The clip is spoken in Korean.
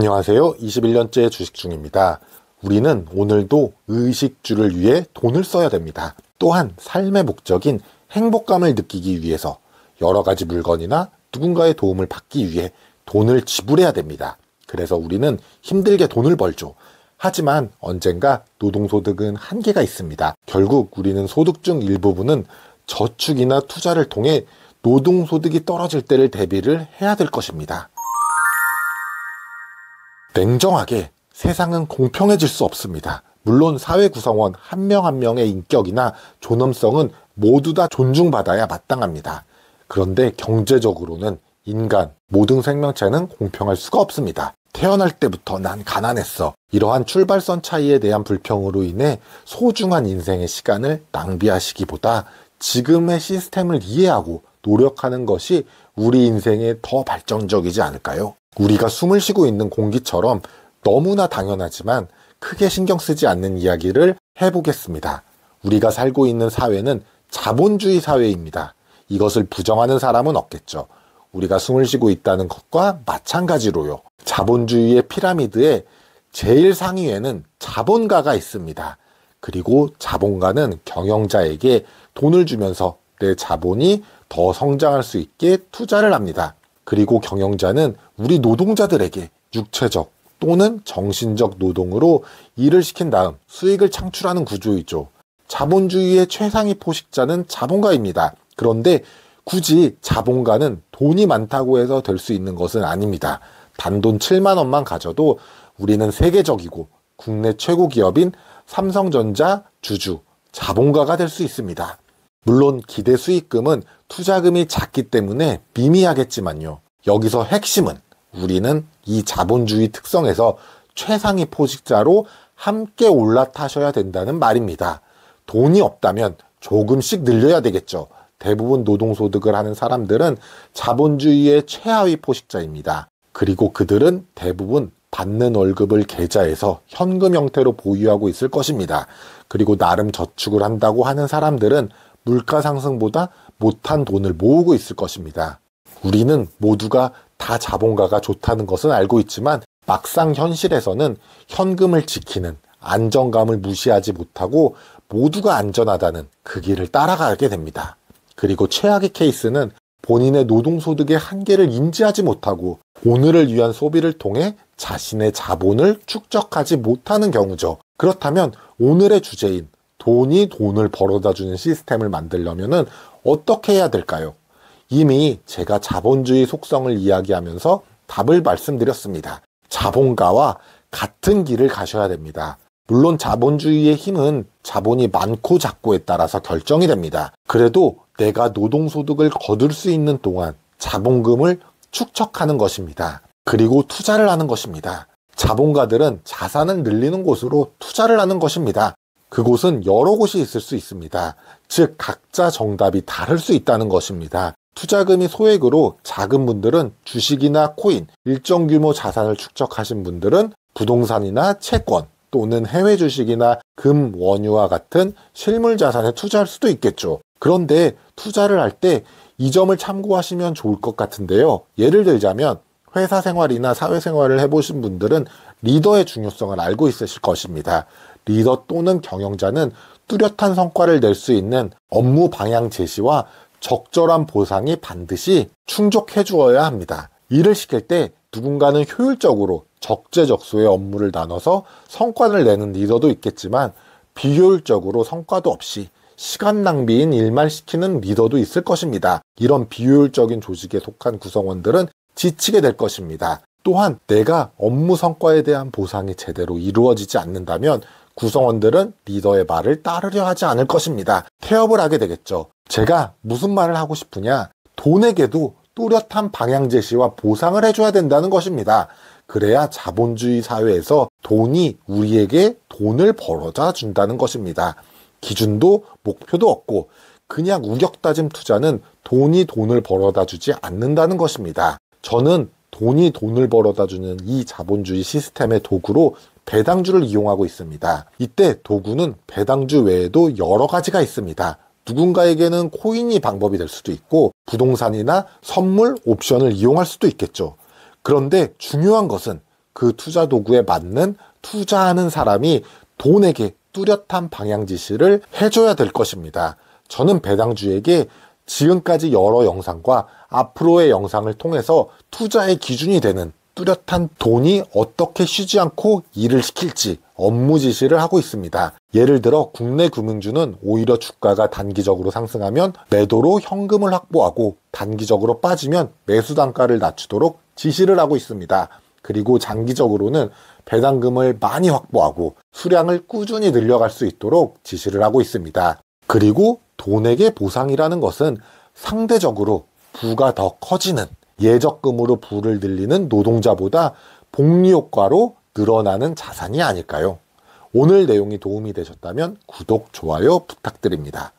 안녕하세요. 21년째 주식중입니다. 우리는 오늘도 의식주를 위해 돈을 써야 됩니다. 또한 삶의 목적인 행복감을 느끼기 위해서 여러 가지 물건이나 누군가의 도움을 받기 위해 돈을 지불해야 됩니다. 그래서 우리는 힘들게 돈을 벌죠. 하지만 언젠가 노동소득은 한계가 있습니다. 결국 우리는 소득 중 일부분은 저축이나 투자를 통해 노동소득이 떨어질 때를 대비를 해야 될 것입니다. 냉정하게 세상은 공평해질 수 없습니다. 물론 사회 구성원 한 명 한 명의 인격이나 존엄성은 모두 다 존중받아야 마땅합니다. 그런데 경제적으로는 인간, 모든 생명체는 공평할 수가 없습니다. 태어날 때부터 난 가난했어. 이러한 출발선 차이에 대한 불평으로 인해 소중한 인생의 시간을 낭비하시기보다 지금의 시스템을 이해하고 노력하는 것이 우리 인생에 더 발전적이지 않을까요? 우리가 숨을 쉬고 있는 공기처럼 너무나 당연하지만 크게 신경 쓰지 않는 이야기를 해보겠습니다. 우리가 살고 있는 사회는 자본주의 사회입니다. 이것을 부정하는 사람은 없겠죠. 우리가 숨을 쉬고 있다는 것과 마찬가지로요. 자본주의의 피라미드의 제일 상위에는 자본가가 있습니다. 그리고 자본가는 경영자에게 돈을 주면서 내 자본이 더 성장할 수 있게 투자를 합니다. 그리고 경영자는 우리 노동자들에게 육체적 또는 정신적 노동으로 일을 시킨 다음 수익을 창출하는 구조이죠. 자본주의의 최상위 포식자는 자본가입니다. 그런데 굳이 자본가는 돈이 많다고 해서 될 수 있는 것은 아닙니다. 단돈 7만 원만 가져도 우리는 세계적이고 국내 최고 기업인 삼성전자 주주, 자본가가 될 수 있습니다. 물론 기대 수익금은 투자금이 작기 때문에 미미하겠지만요. 여기서 핵심은 우리는 이 자본주의 특성에서 최상위 포식자로 함께 올라타셔야 된다는 말입니다. 돈이 없다면 조금씩 늘려야 되겠죠. 대부분 노동소득을 하는 사람들은 자본주의의 최하위 포식자입니다. 그리고 그들은 대부분 받는 월급을 계좌에서 현금 형태로 보유하고 있을 것입니다. 그리고 나름 저축을 한다고 하는 사람들은 물가 상승보다 못한 돈을 모으고 있을 것입니다. 우리는 모두가 다 자본가가 좋다는 것은 알고 있지만 막상 현실에서는 현금을 지키는 안정감을 무시하지 못하고 모두가 안전하다는 그 길을 따라가게 됩니다. 그리고 최악의 케이스는 본인의 노동소득의 한계를 인지하지 못하고 오늘을 위한 소비를 통해 자신의 자본을 축적하지 못하는 경우죠. 그렇다면 오늘의 주제인 돈이 돈을 벌어다주는 시스템을 만들려면 어떻게 해야 될까요? 이미 제가 자본주의 속성을 이야기하면서 답을 말씀드렸습니다. 자본가와 같은 길을 가셔야 됩니다. 물론 자본주의의 힘은 자본이 많고 작고에 따라서 결정이 됩니다. 그래도 내가 노동소득을 거둘 수 있는 동안 자본금을 축적하는 것입니다. 그리고 투자를 하는 것입니다. 자본가들은 자산을 늘리는 곳으로 투자를 하는 것입니다. 그곳은 여러 곳이 있을 수 있습니다. 즉 각자 정답이 다를 수 있다는 것입니다. 투자금이 소액으로 작은 분들은 주식이나 코인, 일정 규모 자산을 축적하신 분들은 부동산이나 채권 또는 해외 주식이나 금, 원유와 같은 실물 자산에 투자할 수도 있겠죠. 그런데 투자를 할 때 이 점을 참고하시면 좋을 것 같은데요. 예를 들자면 회사 생활이나 사회 생활을 해보신 분들은 리더의 중요성을 알고 있으실 것입니다. 리더 또는 경영자는 뚜렷한 성과를 낼 수 있는 업무 방향 제시와 적절한 보상이 반드시 충족해 주어야 합니다. 일을 시킬 때 누군가는 효율적으로 적재적소의 업무를 나눠서 성과를 내는 리더도 있겠지만 비효율적으로 성과도 없이 시간 낭비인 일만 시키는 리더도 있을 것입니다. 이런 비효율적인 조직에 속한 구성원들은 지치게 될 것입니다. 또한 내가 업무 성과에 대한 보상이 제대로 이루어지지 않는다면 구성원들은 리더의 말을 따르려 하지 않을 것입니다. 태업을 하게 되겠죠. 제가 무슨 말을 하고 싶으냐? 돈에게도 뚜렷한 방향 제시와 보상을 해줘야 된다는 것입니다. 그래야 자본주의 사회에서 돈이 우리에게 돈을 벌어다 준다는 것입니다. 기준도 목표도 없고 그냥 우격다짐 투자는 돈이 돈을 벌어다 주지 않는다는 것입니다. 저는 돈이 돈을 벌어다 주는 이 자본주의 시스템의 도구로 배당주를 이용하고 있습니다. 이때 도구는 배당주 외에도 여러 가지가 있습니다. 누군가에게는 코인이 방법이 될 수도 있고 부동산이나 선물, 옵션을 이용할 수도 있겠죠. 그런데 중요한 것은 그 투자 도구에 맞는 투자하는 사람이 돈에게 뚜렷한 방향 지시를 해줘야 될 것입니다. 저는 배당주에게 지금까지 여러 영상과 앞으로의 영상을 통해서 투자의 기준이 되는 뚜렷한 돈이 어떻게 쉬지 않고 일을 시킬지 업무 지시를 하고 있습니다. 예를 들어 국내 금융주는 오히려 주가가 단기적으로 상승하면 매도로 현금을 확보하고 단기적으로 빠지면 매수 단가를 낮추도록 지시를 하고 있습니다. 그리고 장기적으로는 배당금을 많이 확보하고 수량을 꾸준히 늘려갈 수 있도록 지시를 하고 있습니다. 그리고 돈에게 보상이라는 것은 상대적으로 부가 더 커지는 예적금으로 부를 늘리는 노동자보다 복리 효과로 늘어나는 자산이 아닐까요? 오늘 내용이 도움이 되셨다면 구독, 좋아요 부탁드립니다.